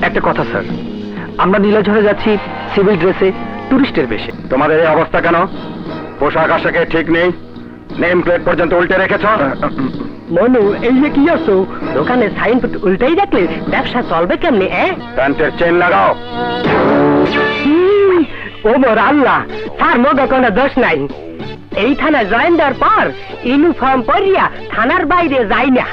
একটা কথা স্যার, আমরা নীলাঝড়ে যাচ্ছি সিভিল ড্রেসে, টুরিস্টের বেশে। তোমাদের এই অবস্থা কেন? পোশাক আশাকে ঠিক নেই, নেম প্লেট পর্যন্ত উল্টে রেখেছ। মনু, এই যে কি আছো, দোকানে সাইনবোর্ড উল্টেই রাখলে ব্যবসা চলবে কেমনি? প্যান্টের চেন লাগাও। ও মোর আল্লাহ, স্যার মোগা কোনো দোষ নাই। এই থানায় জয়েন দেওয়ার পর ইউনিফর্ম পরিয়া থানার বাইরে যাই না।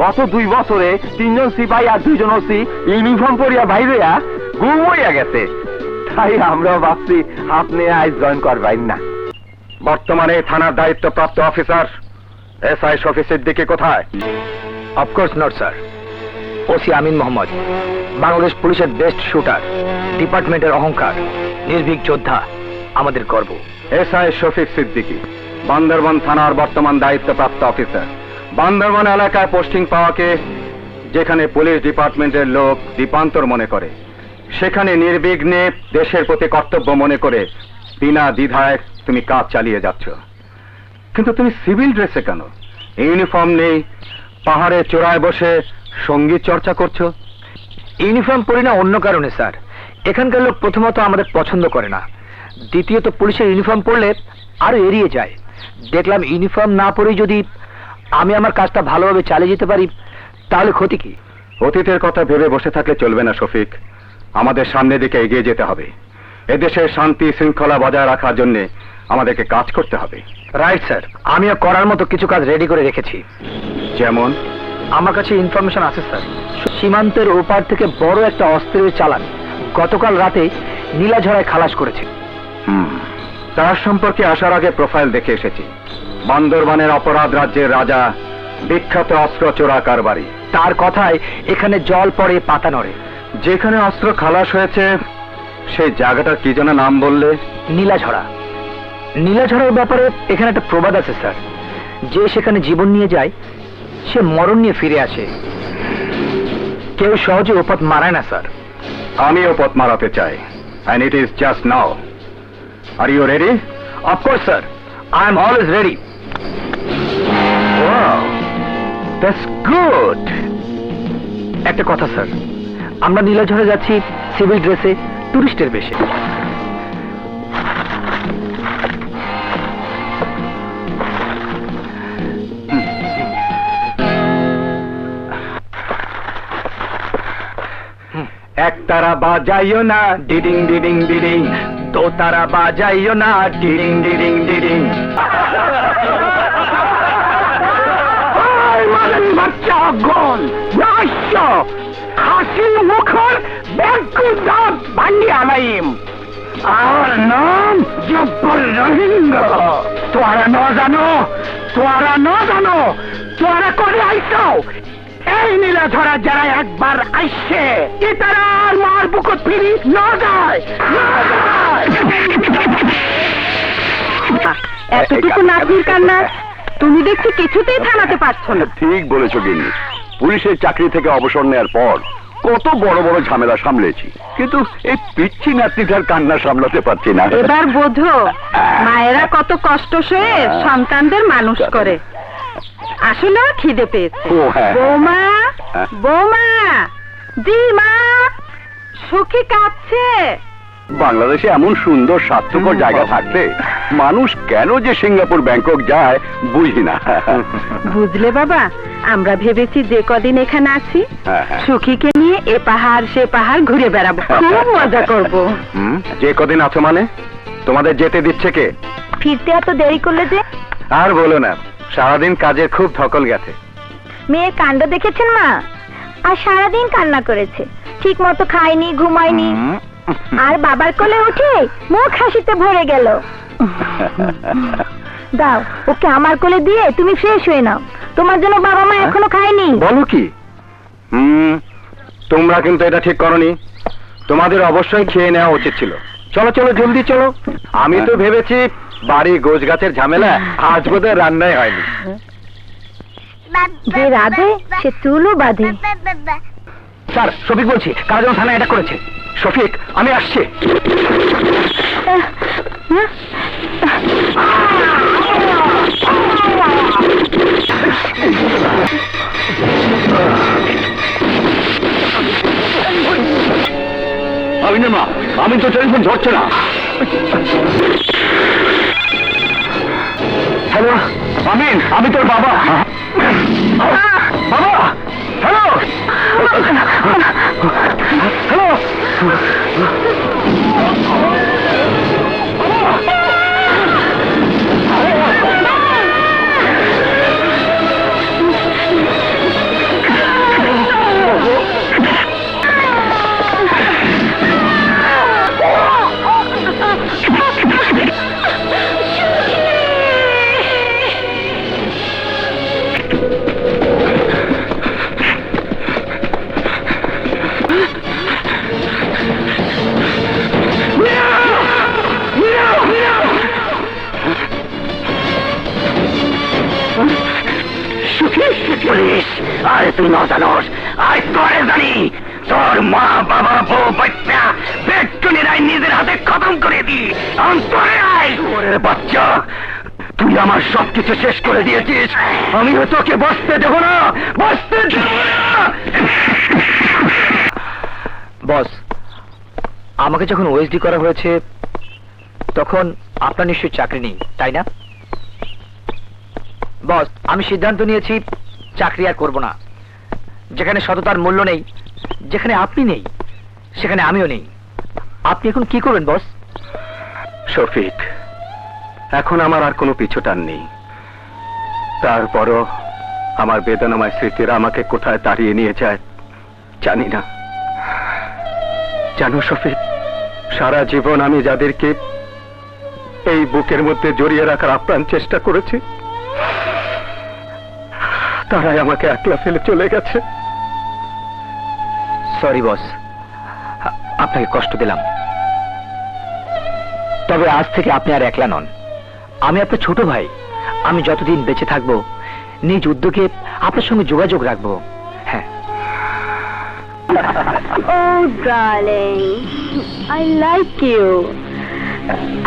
গত 2 বছরে 3জন সিপাহী আর 2জন ওসি ইউনিফর্ম পরিয়া বাইরে গুম হইয়া গেছে। তাই আমরাও ভাবছি আপনি আজ জয়েন করবেন না। বর্তমানে থানার দায়িত্বপ্রাপ্ত অফিসার এসআই শফি সিদ্দিকী কোথায়? Of course not sir. ওসি আমিন মোহাম্মদ, বাংলাদেশ পুলিশের বেস্ট শুটার, ডিপার্টমেন্টের অহংকার, নির্ভীক যোদ্ধা, আমাদের গর্ব। এসআই শফিক সিদ্দিকী বান্দরবান থানার বর্তমান দায়িত্বপ্রাপ্ত অফিসার। বান্দরবান এলাকায় পোস্টিং পাওয়াকে যেখানে পুলিশ ডিপার্টমেন্টের লোক দীপান্তর মনে করে, সেখানে নির্বিঘ্নে দেশের প্রতি কর্তব্য মনে করে বিনা দ্বিধায় তুমি কাজ চালিয়ে যাচ্ছ। কিন্তু তুমি সিভিল ড্রেসে কেন? ইউনিফর্ম নেই, পাহাড়ে চূড়ায় বসে সঙ্গীত চর্চা করছো। ইউনিফর্ম পরি না অন্য কারণে স্যার। এখানকার লোক প্রথমত আমাদের পছন্দ করে না, দ্বিতীয়ত পুলিশের ইউনিফর্ম পরলে আরো এড়িয়ে যায়। দেখলাম ইউনিফর্ম না পরেই যদি আমি আমার কাজটা ভালোভাবে চালিয়ে যেতে পারি, তাহলে ক্ষতি কি? অতীতের কথা ভেবে বসে থাকলে চলবে না শফিক, আমাদের সামনের দিকে এগিয়ে যেতে হবে। এদেশের শান্তি শৃঙ্খলা বজায় রাখার জন্য আমাদেরকে কাজ করতে হবে। রাইট স্যার, আমিও করার মতো কিছু কাজ রেডি করে রেখেছি। যেমন? আমার কাছে ইনফরমেশন আছে স্যার, সীমান্তের ওপার থেকে বড় একটা অস্ত্রের চালান গতকাল রাতে নীলাঝড়ায় খালাস করেছে। তার সম্পর্কে আসার আগে প্রোফাইল দেখে এসেছি। বান্দরবানের অপরাধ রাজ্যের রাজা, বিখ্যাত অস্ত্র চোরা কারবারি। তার কথায় এখানে জল পড়ে পাতা নড়ে। যেখানে অস্ত্র খালাস হয়েছে সেই জায়গাটার কি যেন নাম বললে? নীলাঝড়া। নীলাঝড়ার ব্যাপারে এখানে একটা প্রবাদ আছে স্যার, যে সেখানে জীবন নিয়ে যায় সে মরণ নিয়ে ফিরে আসে। কেউ সহজে ওপথ মারায় না স্যার। আমি ওপথ মারাতে চাই, and it is just now. Are you ready? Of course sir, I am always ready. Wow, that's good. একটা কথা স্যার, আমরা নীলাঝড়ে যাচ্ছি সিভিল ড্রেসে, টুরিস্টের বেশে। একতারা বাজাইও না ডিডিং ডিডিং ডিডিং, দোতারা বাজাইও না ডিডিং ডিডিং ডিডিং। বাচ্চা গল রাস্য হাসি মুখর ব্যাংকু দাঁত ভান্ডি আলাইম। আর নাম জব্বর রহিঙ্গ। তোরা ন জানো, তোরা ন জানো, তোরা করে আইসাও এই নীলাঝড়া যারা একবার আইসে এ তারা আর মার বুকত ফিরি না যায়, না যায়। এতটুকু নাতির কান্না তুমি দেখছি কিছুতেই থামাতে পারছো না। ঠিক বলেছো গিন্নি, পুলিশের চাকরি থেকে অবসর নেওয়ার পর কত বড় বড় ঝামেলা সামলেছি, কিন্তু এই পিচ্ছি নাতনিটার কান্না সামলাতে পারছি না। এবার বোঝো মায়েরা কত কষ্ট সয়ে সন্তানদের মানুষ করে। আসলে খিদে পেয়েছে। ও হ্যাঁ। বৌমা, বৌমা, জি মা, সুখী কাঁদছে। বাংলাদেশে এমন সুন্দর স্বাস্থ্যকর জায়গা থাকতে মানুষ কেন যে সিঙ্গাপুর ব্যাংকক যায় বুঝি না। বুঝলে বাবা, আমরা ভেবেছি যে কদিন এখানে আছি হ্যাঁ। সুখীকে নিয়ে এ পাহাড় সে পাহাড় ঘুরে বেড়াবো, খুব মজা করবো। যে কদিন আছো মানে? তোমাদের যেতে দিচ্ছে কে? ফিরতে এত দেরি করলে যে? আর বলো না, সারাদিন কাজে খুব ধকল গেছে। মেয়ের কাণ্ড দেখেছেন মা? আর সারাদিন কান্না করেছে, ঠিক মতো খায়নি, ঘুমায়নি, আর বাবার কোলে উঠে মুখ হাসিতে ভরে গেল। দাও ওকে আমার কোলে দিয়ে তুমি ফ্রেশ হয়ে নাও, তোমার জন্য বাবা মা এখনো খায়নি। বলো কি? তোমরা কিন্তু এটা ঠিক করনি, তোমাদের অবশ্যই খেয়ে নেওয়া উচিত ছিল। চলো চলো জলদি চলো। আমি তো ভেবেছি বাড়ি গোছ গাছের ঝামেলা আজ বোধহয় রান্নাই হয়নি। যে রাধে সে চুলও বাঁধে। স্যার, শফিক বলছি, কারা যেন থানায় এটা করেছে। শফিক, আমি আসছি। আমিনের মা, আমিন তো টেলিফোন ধরছে না। হ্যালো আমিন, আমি তোর বাবা। বাবা, হ্যালো হ্যালো। পুলিশ, আরে তুই না জানোস, আজ তোরে জানি। তোর মা, বাবা, বউ, বাচ্চা পেট্রোলেরাই নিজের হাতে খতম করে দি। অন্তরে আয় ওরে বাচ্চা, তুই আমার সবকিছু শেষ করে দিয়েছিস। আমিও তোকে বসতে দেবো না, বসতে দেবো না। বস, আমাকে যখন ওএসডি করা হয়েছে তখন আপনার নিশ্চয়ই চাকরি নেই, তাই না? বস, আমি সিদ্ধান্ত নিয়েছি চাকরি আর করব না। যেখানে সততার মূল্য নেই, যেখানে আপনি নেই, সেখানে আমিও নেই। আপনি এখন কি করবেন বস? শফিক, এখন আমার আর কোনো পিছুটান নেই। তারপরও আমার বেদনাময় স্মৃতিরা আমাকে কোথায় তাড়িয়ে নিয়ে যায় জানি না। জানো শফিক, সারা জীবন আমি যাদেরকে এই বুকের মধ্যে জড়িয়ে রাখার আপ্রাণ চেষ্টা করেছি, তারাই আমাকে একলা ফেলে চলে গেছে। সরি বস, আপনাকে কষ্ট দিলাম। তবে আজ থেকে আপনি আর একলা নন, আমি আপনার ছোট ভাই। আমি যতদিন বেঁচে থাকবো নিজ উদ্যোগে আপনার সঙ্গে যোগাযোগ রাখবো। হ্যাঁ। Oh, darling, I like you.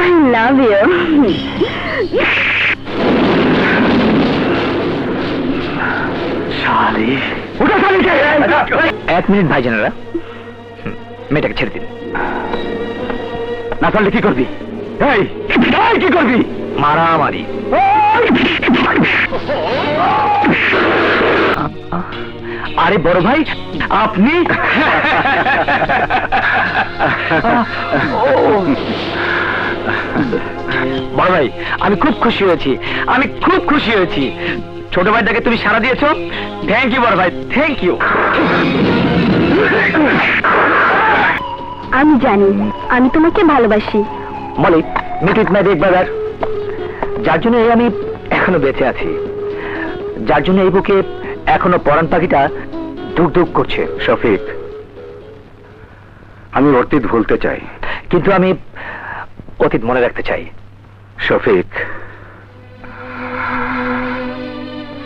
I love you. শালি, এক মিনিট ভাই জানারা, মেয়েটাকে ছেড়ে দিন। না পারলে কি করবি? এই, এই কি করবি? মারামারি। আরে বড় ভাই, আপনি? বড় ভাই, আমি খুব খুশি হয়েছি, আমি খুব খুশি হয়েছি। ছোট ভাইটাকে তুমি সাড়া দিয়েছো। থ্যাংক ইউ বড় ভাই, থ্যাংক ইউ। আমি জানি আমি তোমাকে ভালোবাসি। Malik, meet it my big brother. যার জন্য আমি এখনো বেঁচে আছি, যার জন্য এই বুকে এখনো পরাণ পাখিটা ধুক ধুক করছে। শফিক, আমি অতীত ভুলতে চাই, কিন্তু আমি অতীত মনে রাখতে চাই। শফিক,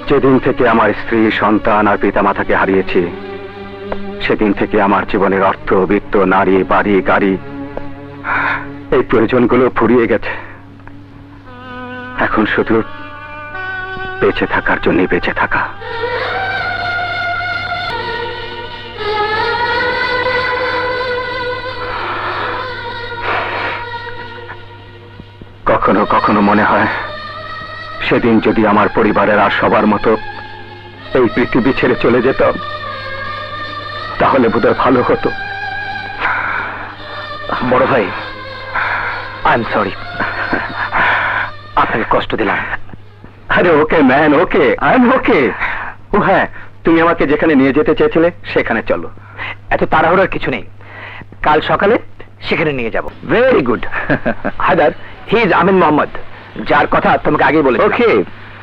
যেদিন থেকে আমার স্ত্রী, সন্তান আর পিতামাতাকে হারিয়েছি, সেদিন থেকে আমার জীবনের অর্থ, বৃত্ত, নারী, বাড়ি, গাড়ি, এই প্রয়োজনগুলো ফুরিয়ে গেছে। এখন শুধু বেঁচে থাকার জন্যই বেঁচে থাকা। কখনো কখনো মনে হয় সেদিন যদি আমার পরিবারের আর সবার মতো এই পৃথিবী ছেড়ে চলে যেত, তাহলে বোধহয় ভালো হতো। বড় ভাই, আই এম সরি, আপনাকে কষ্ট দিলাম। আরে ওকে ম্যান, ওকে, আই এম ওকে। ও হ্যাঁ, তুমি আমাকে যেখানে নিয়ে যেতে চেয়েছিলে সেখানে চলো। এত তাড়াহুড়ার কিছু নেই, কাল সকালে সেখানে নিয়ে যাব। Very good. Haider, he is Amin Mohammad, যার কথা তোমাকে আগেই বলেছি। Okay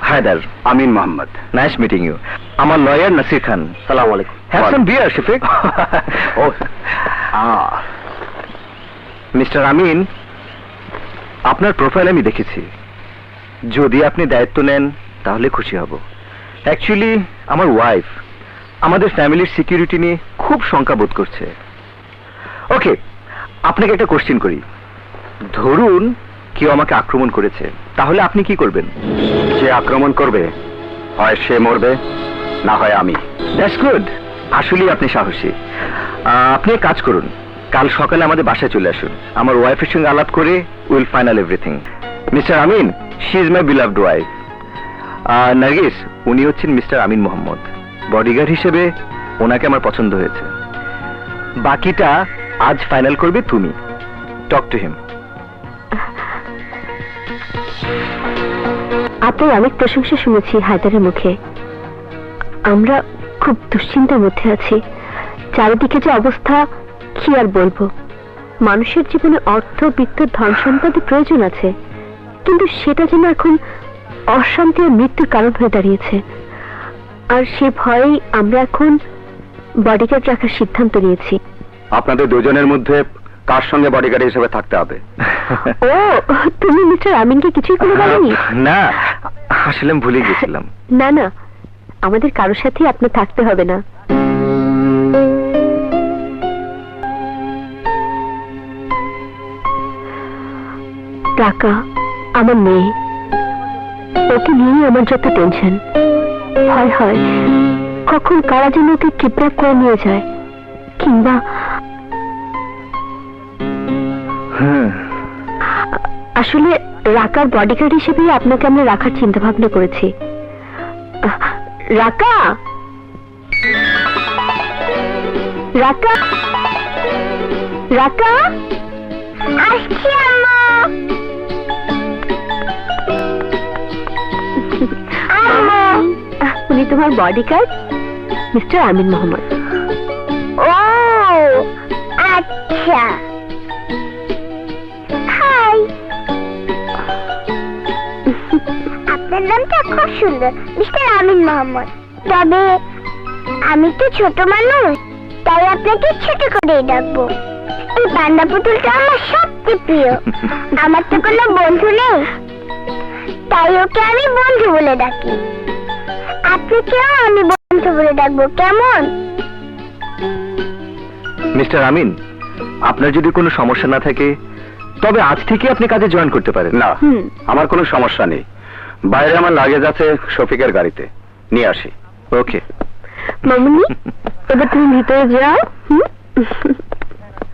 Haider, Amin Mohammad. Nice meeting you. আমার লয়ার নাসির খান। সালাম আলাইকুম। Have some beer Shafiq. ও মিস্টার আমিন, আপনার প্রোফাইল আমি দেখেছি। যদি আপনি দায়িত্ব নেন তাহলে খুশি হব। অ্যাকচুয়ালি আমার ওয়াইফ আমাদের ফ্যামিলির সিকিউরিটি নিয়ে খুব শঙ্কা বোধ করছে। ওকে, আপনাকে একটা কোশ্চেন করি। ধরুন কেউ আমাকে আক্রমণ করেছে, তাহলে আপনি কি করবেন? যে আক্রমণ করবে হয় সে মরবে, না হয় আমি। That's good. আসলেই আপনি সাহসী। আপনি এক কাজ করুন, কাল সকালে আমাদের বাসায় চলে আসুন। আমার ওয়াইফের সঙ্গে আলাপ করে will final everything. Mister Amin, she is my beloved wife. আর নার্গিস, উনি হচ্ছেন মিস্টার আমিন মোহাম্মদ। বডিগার্ড হিসেবে ওনাকে আমার পছন্দ হয়েছে। বাকিটা আজ ফাইনাল করবে তুমি। Talk to him. আপনার অনেক প্রশংসা শুনেছি হায়দারের মুখে। আমরা খুব দুশ্চিন্তার মধ্যে আছি। চারিদিকে যে অবস্থা কি আর বলবো। মানুষের জীবনে অর্থ, বিত্ত, ধন সম্পদের প্রয়োজন আছে, কিন্তু সেটা যেন এখন অশান্তি ও মৃত্যুর কারণ হয়ে দাঁড়িয়েছে। আর সে ভয়েই আমরা এখন বডিগার্ড রাখার সিদ্ধান্ত নিয়েছি। আপনাদের দুজনের মধ্যে কার সঙ্গে বডিগার্ড হিসেবে থাকতে হবে? ও, তুমি মিস্টার আমিনকে কিছুই করে বলনি? না, আসলে আমি ভুলে গেছিলাম। না না, আমাদের কারোর সাথে আপনার থাকতে হবে না। টাকা আমার মেয়ে, ওকে নিয়েই আমার যত টেনশন। ভয় হয় কখন কারা যেন ওকে কিডন্যাপ করে নিয়ে যায়, কিংবা আসলে রাকার বডিগার্ড হিসেবে আপনাকে আমরা রাখার চিন্তা ভাবনা করেছি। রাকা, রাকা, রাকা, আসছি আম্মা। উনি তোমার বডিগার্ড মিস্টার আমিন মোহাম্মদ। ও আচ্ছা, হাই। আপনার নামটা খুব সুন্দর, মিস্টার আমিন মোহাম্মদ। তবে আমি তো ছোট মানুষ, তাই আপনাকে ছোট করেই ডাকবো। এই পান্ডা পুতুলটা আমার সবচেয়ে প্রিয়। আমার তো কোনো বন্ধু নেই, তাই ওকে আমি বন্ধু বলে ডাকি। আপনাকেও আমি বন্ধু বলে ডাকবো, কেমন? মিস্টার আমিন, আপনার যদি কোনো সমস্যা না থাকে তবে আজ থেকে আপনি কাজে জয়েন করতে পারেন। না, আমার কোনো সমস্যা নেই। বাইরে আমার লাগেজ আছে শফিকের গাড়িতে, নিয়ে আসি। ওকে মামুনি, এবার তুমি ভিতরে যাও।